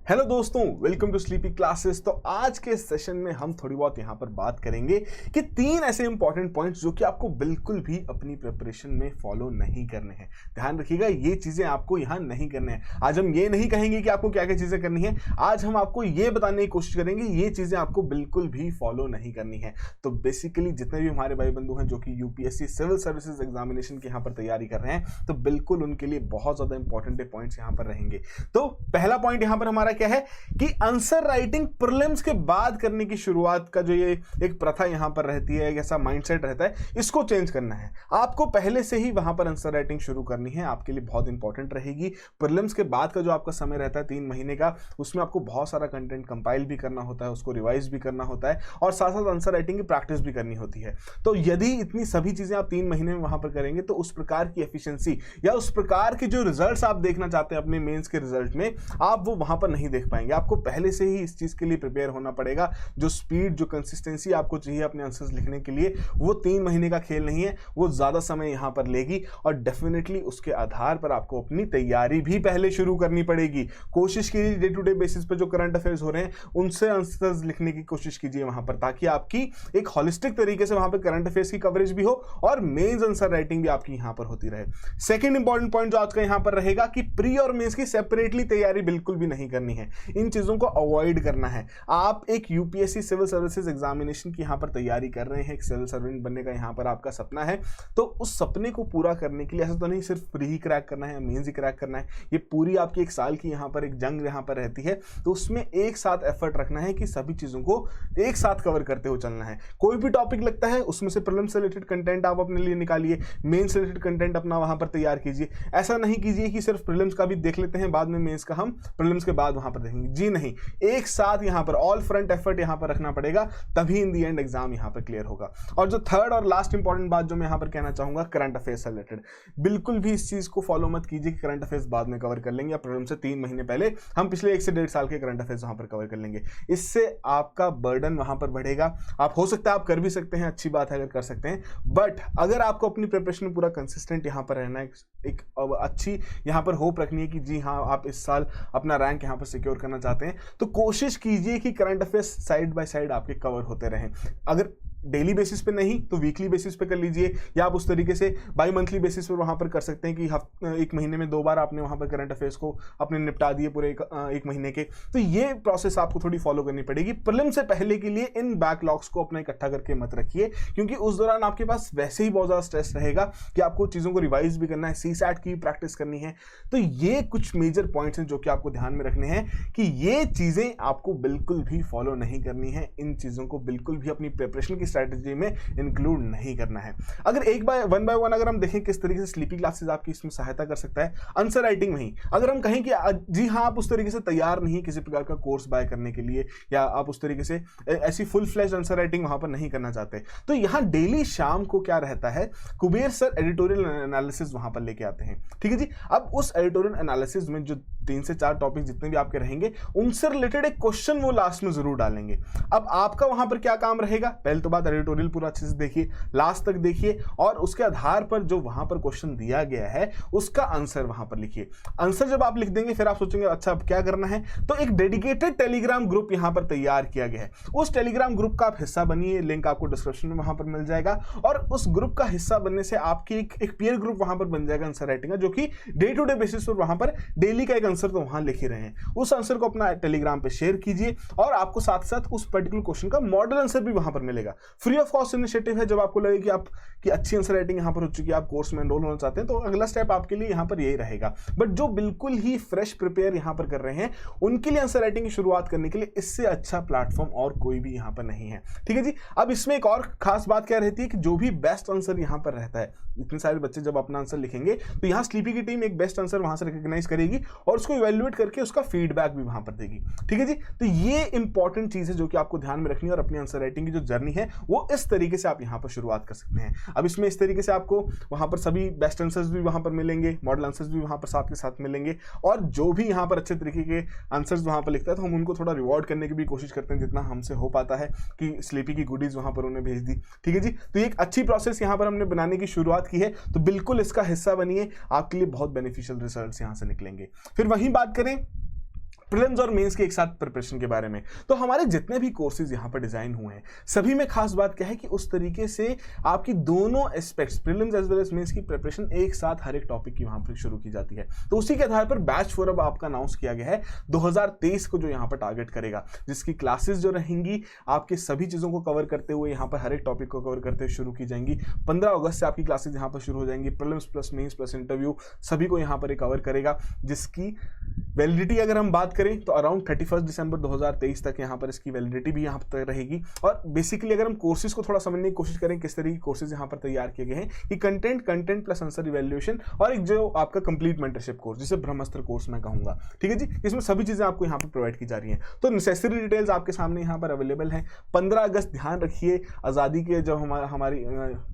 Hello दोस्तों, welcome to sleepy classes. तो आज के सेशन में हम थोड़ी बहुत यहाँ पर बात करेंगे कि 3 ऐसे इंपॉर्टेंट पॉइंट्स जो कि आपको बिल्कुल भी अपनी प्रिपरेशन में फॉलो नहीं करने हैं। ध्यान रखिएगा, ये चीज़ें आपको यहाँ नहीं करने हैं। आज हम ये नहीं कहेंगे कि आपको क्या क्या चीज़ें करनी है, आज हम आपको ये बताने की कोशिश करेंगे ये चीज़ें आपको बिल्कुल भी फॉलो नहीं करनी है। तो बेसिकली जितने भी हमारे भाई बंधु हैं जो कि यूपीएससी सिविल सर्विसेज एग्जामिनेशन की यहाँ पर तैयारी कर रहे हैं, तो बिल्कुल उनके लिए बहुत ज़्यादा इंपॉर्टेंट पॉइंट्स यहाँ पर रहेंगे। तो पहला पॉइंट यहाँ पर हमारा क्या है कि आंसर राइटिंग प्रीलिम्स के बाद करने की शुरुआत का जो ये एक प्रथा यहां पर रहती है, ऐसा माइंडसेट रहता है, इसको चेंज करना है। आपको पहले से ही वहां पर आंसर राइटिंग शुरू करनी है, आपके लिए बहुत इंपॉर्टेंट रहेगी। प्रीलिम्स के बाद का जो आपका समय रहता है 3 महीने का, उसमें आपको बहुत सारा कंटेंट कंपाइल भी करना होता है, उसको रिवाइज भी करना होता है और साथ साथ आंसर राइटिंग की प्रैक्टिस भी करनी होती है। तो यदि इतनी सभी चीजें आप 3 महीने में वहां पर करेंगे तो उस प्रकार की एफिशिएंसी या उस प्रकार के जो रिजल्ट्स आप देखना चाहते हैं अपने मेंस के रिजल्ट में, आप वो वहां पर नहीं देख पाएंगे। आपको पहले से ही इस चीज के लिए प्रिपेयर होना पड़ेगा। जो स्पीड, जो कंसिस्टेंसी आपको चाहिए अपने आंसर्स लिखने के लिए, वो 3 महीने का खेल नहीं है, वो ज्यादा समय यहां पर लेगी और डेफिनेटली उसके आधार पर आपको अपनी तैयारी भी पहले शुरू करनी पड़ेगी। कोशिश कीजिए डे टू डे बेसिस पर जो करंट अफेयर्स हो रहे हैं उनसे आंसर्स लिखने की कोशिश कीजिए वहां पर, ताकि आपकी एक होलिस्टिक तरीके से वहां पर करंट अफेयर्स की कवरेज भी हो और मेंस आंसर राइटिंग भी आपकी यहां पर होती रहे। सेकंड इंपॉर्टेंट पॉइंट जो आज का यहां पर रहेगा कि प्री और मेंस की सेपरेटली तैयारी बिल्कुल भी नहीं करनी है। इन चीजों को अवॉइड करना है। आप एक यूपीएससी सिविल सर्विसेज एग्जामिनेशन की यहां पर तैयारी कर रहे हैं, एक सिविल सर्वेंट बनने का यहां पर आपका सपना है, तो उस सपने को पूरा करने के लिए ऐसा तो नहीं सिर्फ प्री ही क्रैक करना है, मेंस ही क्रैक करना है। ये पूरी आपकी 1 साल की यहां पर एक जंग यहां पर रहती है, तो उसमें एक साथ एफर्ट रखना है कि सभी चीजों को एक साथ कवर करते हुए चलना है। कोई भी टॉपिक लगता है उसमें से प्रीलिम्स से रिलेटेड कंटेंट आप अपने लिए निकालिए, मेंस से रिलेटेड कंटेंट अपना वहां पर तैयार कीजिए। ऐसा नहीं कीजिए कि सिर्फ प्रीलिम्स का भी देख लेते हैं, बाद में मेंस का हम प्रीलिम्स के बाद वहां पर देखेंगे। जी नहीं, एक साथ यहां पर ऑल फ्रंट एफर्ट यहां पर रखना पड़ेगा, तभी इन दी एंड एग्जाम यहां पर क्लियर होगा। और जो थर्ड और लास्ट इंपॉर्टेंट बात जो मैं यहां पर कहना चाहूंगा, करंट अफेयर्स से रिलेटेड बिल्कुल भी इस चीज को फॉलो मत कीजिए कि करंट अफेयर्स बाद में कवर कर लेंगे या प्रीलिम्स से 3 महीने पहले हम पिछले 1 से 1.5 साल के करंट अफेयर्स वहां पर कवर कर लेंगे। इससे आपका बर्डन वहां पर बढ़ेगा। आप हो सकता है आप कर भी सकते हैं, अच्छी बात है अगर कर सकते हैं, बट अगर आपको अपनी प्रिपरेशन पूरा कंसिस्टेंट यहां पर रहना है, एक अच्छी यहां पर होप रखनी है कि जी हाँ आप इस साल अपना रैंक यहां पर सिक्योर करना चाहते हैं, तो कोशिश कीजिए कि current affairs side by side आपके कवर होते रहें। अगर डेली बेसिस पे नहीं तो वीकली बेसिस पे कर लीजिए, या आप उस तरीके से बाई मंथली बेसिस पे वहां पर कर सकते हैं कि 1 महीने में 2 बार आपने वहां पर करंट अफेयर्स को अपने निपटा दिए पूरे 1 महीने के। तो ये प्रोसेस आपको थोड़ी फॉलो करनी पड़ेगी। प्रीलिम से पहले के लिए इन बैकलॉग्स को अपना इकट्ठा करके मत रखिए, क्योंकि उस दौरान आपके पास वैसे ही बहुत ज्यादा स्ट्रेस रहेगा कि आपको चीजों को रिवाइज भी करना है, सीसैट की प्रैक्टिस करनी है। तो ये कुछ मेजर पॉइंट्स हैं जो कि आपको ध्यान में रखने हैं कि ये चीजें आपको बिल्कुल भी फॉलो नहीं करनी है। इन चीजों को बिल्कुल भी अपनी प्रिपरेशन की स्ट्रेटेजी में इंक्लूड नहीं करना है। अगर वन बाय वन अगर हम देखें किस तरीके से स्लीपी क्लासेस आपकी इसमें सहायता कर सकता है, आंसर राइटिंग में ही अगर हम कहें कि जी हाँ आप उस तरीके से तैयार नहीं किसी प्रकार का कोर्स बाय करने के लिए, या आप उस तरीके से ऐसी फुल फ्लैश आंसर राइटिंग वहां पर नहीं करना चाहते, तो यहां डेली शाम को क्या रहता है, कुबेर सर एडिटोरियल एनालिसिस वहां पर लेके आते हैं। ठीक है जी, अब उस एडिटोरियल एनालिसिस में जो 3 से 4 टॉपिक जितने भी आपके रहेंगे उनसे रिलेटेड एक क्वेश्चन वो लास्ट में जरूर डालेंगे। अब आपका वहां पर क्या काम रहेगा, पहले तो बात एडिटोरियल पूरा अच्छे से देखिए, लास्ट तक देखिए और उसके आधार पर जो वहां पर क्वेश्चन दिया गया है उसका आंसर वहां पर लिखिए। आंसर जब आप लिख देंगे फिर आप सोचेंगे अच्छा अब क्या करना है, तो एक डेडिकेटेड टेलीग्राम ग्रुप यहां पर तैयार किया गया है। उस टेलीग्राम ग्रुप का आप हिस्सा बनिए, लिंक आपको डिस्क्रिप्शन में वहां पर मिल जाएगा, और उस ग्रुप का हिस्सा बनने से आपकी एक पीयर ग्रुप वहां पर बन जाएगा आंसर राइटिंग का, जो कि डे टू डे बेसिस पर वहां पर डेली का एक आंसर तो वहां लिख ही रहे हैं। उस आंसर को अपना टेलीग्राम पे शेयर कीजिए और आपको साथ साथ उस पर्टिकुलर क्वेश्चन का मॉडल आंसर भी वहां पर मिलेगा। फ्री ऑफ कॉस्ट इनिशिएटिव है। जब आपको लगे कि आपकी अच्छी आंसर राइटिंग यहां पर हो चुकी है, आप कोर्स में एनरोल होना चाहते हैं, तो अगला स्टेप आपके लिए यहां पर यही रहेगा। बट जो बिल्कुल ही फ्रेश प्रिपेयर यहां पर कर रहे हैं उनके लिए आंसर राइटिंग की शुरुआत करने के लिए इससे अच्छा प्लेटफॉर्म और कोई भी यहां पर नहीं है। ठीक है जी, अब इसमें एक और खास बात क्या रहती है कि जो भी बेस्ट आंसर यहां पर रहता है, इतने सारे बच्चे जब अपना आंसर लिखेंगे तो यहां स्लीपी की टीम एक बेस्ट आंसर वहां से रिकॉग्नाइज करेगी और उसको इवैल्यूएट करके उसका फीडबैक भी वहां पर देगी। ठीक है जी, तो ये इंपॉर्टेंट चीज है जो कि आपको ध्यान में रखनी है, और अपनी आंसर राइटिंग की जो जर्नी है वो इस तरीके से आप यहां पर शुरुआत कर सकते हैं। अब इसमें इस तरीके से आपको वहां पर सभी बेस्ट आंसर्स भी वहां पर मिलेंगे, मॉडल आंसर्स भी वहां पर साथ के साथ मिलेंगे, और जो भी यहां पर अच्छे तरीके के आंसर्स वहां पर लिखता है तो हम उनको थोड़ा रिवॉर्ड करने की भी कोशिश करते हैं जितना हमसे हो पाता है, कि स्लीपी की गुडीज वहां पर उन्हें भेज दी। ठीक है जी, तो ये एक अच्छी प्रोसेस यहां पर हमने बनाने की शुरुआत की है, तो बिल्कुल इसका हिस्सा बनिए, आपके लिए बहुत बेनिफिशियल रिजल्ट्स यहां से निकलेंगे। फिर वहीं बात करें प्रीलिम्स और मेंस के एक साथ प्रिपरेशन के बारे में। तो हमारे जितने भी कोर्सेज यहाँ पर डिजाइन हुए हैं सभी में खास बात क्या है कि उस तरीके से आपकी दोनों aspects prelims as well as mains की प्रिपरेशन एक साथ हर एक टॉपिक की वहां पर शुरू की जाती है। तो उसी के आधार पर बैच 4 अब आपका अनाउंस किया गया है 2023 को, जो यहाँ पर टारगेट करेगा, जिसकी क्लासेस जो रहेंगी आपके सभी चीजों को कवर करते हुए, यहाँ पर हर एक टॉपिक को कवर करते हुए शुरू की जाएंगी। 15 अगस्त से आपकी क्लासेस यहाँ पर शुरू हो जाएंगी। Prelims plus mains plus interview सभी को यहाँ पर कवर करेगा, जिसकी वैलिडिटी अगर हम बात करें तो अराउंड 31 दिसंबर 2023 तक यहाँ पर इसकी वैलिडिटी भी यहाँ पर रहेगी। और बेसिकली अगर हम कोर्सेज को थोड़ा समझने की कोशिश करें किस तरीके के कोर्सेज यहाँ पर तैयार किए गए हैं, कि कंटेंट प्लस आंसर इवैल्यूएशन और एक जो आपका कंप्लीट मेंटरशिप कोर्स, जिसे ब्रह्मास्त्र कोर्स मैं कहूंगा, ठीक है जी। इसमें सभी चीजें आपको यहाँ पर प्रोवाइड की जा रही हैं। तो नेसेसरी डिटेल्स आपके सामने यहाँ पर अवेलेबल है। 15 अगस्त ध्यान रखिए, आज़ादी के जब हमारी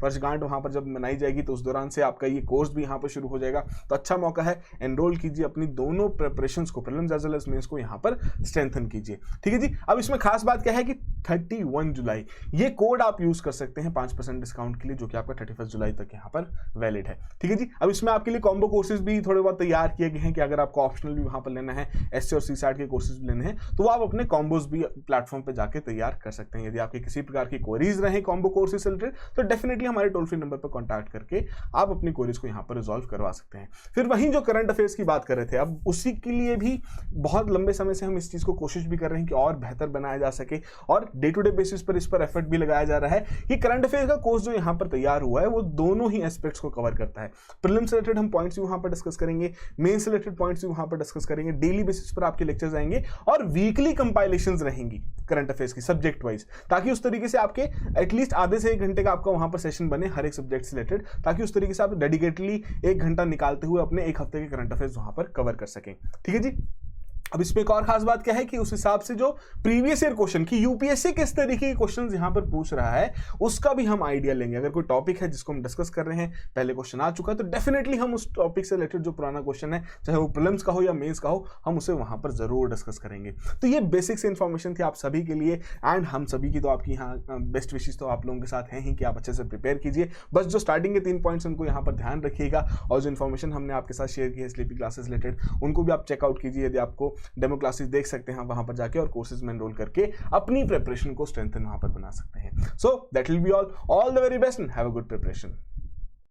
वर्षगांठ वहाँ पर जब मनाई जाएगी तो उस दौरान से आपका ये कोर्स भी यहाँ पर शुरू हो जाएगा। तो अच्छा मौका है, एनरोल कीजिए, अपनी दोनों प्रिपरेशंस को, prelims as well as mains को यहाँ पर स्ट्रेंथन कीजिए, ठीक है जी। अब इसमें खास बात क्या है कि 31 जुलाई ये कोड आप यूज कर सकते हैं 5% डिस्काउंट के लिए, जो कि आपका 31 जुलाई तक यहाँ पर वैलिड है, ठीक है जी। अब इसमें आपके लिए कॉम्बो कोर्सेज भी थोड़े बहुत तैयार किए गए हैं कि अगर आपको ऑप्शनल भी वहां पर लेना है, एससी और सीसैट के कोर्सेज भी लेने हैं, तो आप अपने कॉम्बोज भी प्लेटफॉर्म पे जाके तैयार कर सकते हैं। यदि आपके किसी प्रकार की क्वेरीज रहे कॉम्बो कोर्सेज से रिलेटेड, तो डेफिनेटली हमारे टोल फ्री नंबर पर कॉन्टैक्ट करके आप अपनी क्वेरीज को यहाँ पर रिजॉल्व करवा सकते हैं। फिर वहीं जो करंट अफेयर्स की बात कर रहे थे, अब उसी के लिए भी बहुत लंबे समय से हम इस चीज को कोशिश भी कर रहे हैं कि और बेहतर बनाया जा सके, और डे टू डे बेसिस पर इस पर एफर्ट भी लगाया जा रहा है कि करंट अफेयर्स का कोर्स जो यहाँ पर तैयार हुआ है वो दोनों ही एस्पेक्ट्स को कवर करता है। प्रीलिम्स से रिलेटेड हम पॉइंट्स वहां पर डिस्कस करेंगे, मेंस से रिलेटेड पॉइंट्स वहां पर डिस्कस करेंगे, डेली बेसिस पर आपके लेक्चर्स आएंगे और वीकली कंपाइलेशंस रहेंगी करंट अफेयर्स की सब्जेक्ट वाइज, ताकि उस तरीके से आपके एटलीस्ट आधे से 1 घंटे का आपका वहां पर सेशन बने हर एक सब्जेक्ट से रिलेटेड, ताकि उस तरीके से आप डेडिकेटली 1 घंटा निकालते हुए अपने 1 हफ्ते के करंट अफेयर्स वहां पर कवर कर सकें, ठीक है जी। अब इसमें एक और खास बात क्या है कि उस हिसाब से जो प्रीवियस ईयर क्वेश्चन की यूपीएससी किस तरीके के क्वेश्चंस यहां पर पूछ रहा है उसका भी हम आइडिया लेंगे। अगर कोई टॉपिक है जिसको हम डिस्कस कर रहे हैं, पहले क्वेश्चन आ चुका है, तो डेफिनेटली हम उस टॉपिक से रिलेटेड जो पुराना क्वेश्चन है, चाहे वो प्रीलिम्स का हो या मेंस का हो, हम उसे वहां पर जरूर डिस्कस करेंगे। तो ये बेसिक से इंफॉर्मेशन थी आप सभी के लिए, एंड हम सभी की तो आपकी यहाँ बेस्ट विशेष तो आप लोगों के साथ हैं ही कि आप अच्छे से प्रिपेयर कीजिए। बस जो स्टार्टिंग के 3 पॉइंट्स उनको यहाँ पर ध्यान रखिएगा, और जो इन्फॉर्मेशन हमने आपके साथ शेयर की है स्लीपी क्लासेस रिलेटेड, उनको भी आप चेकआउट कीजिए। यदि आपको डेमो क्लासेस देख सकते हैं वहां पर जाके, और कोर्सेज में एनरोल करके अपनी प्रिपरेशन को स्ट्रेंथन वहां पर बना सकते हैं। So that will be all the very best and have a good preparation.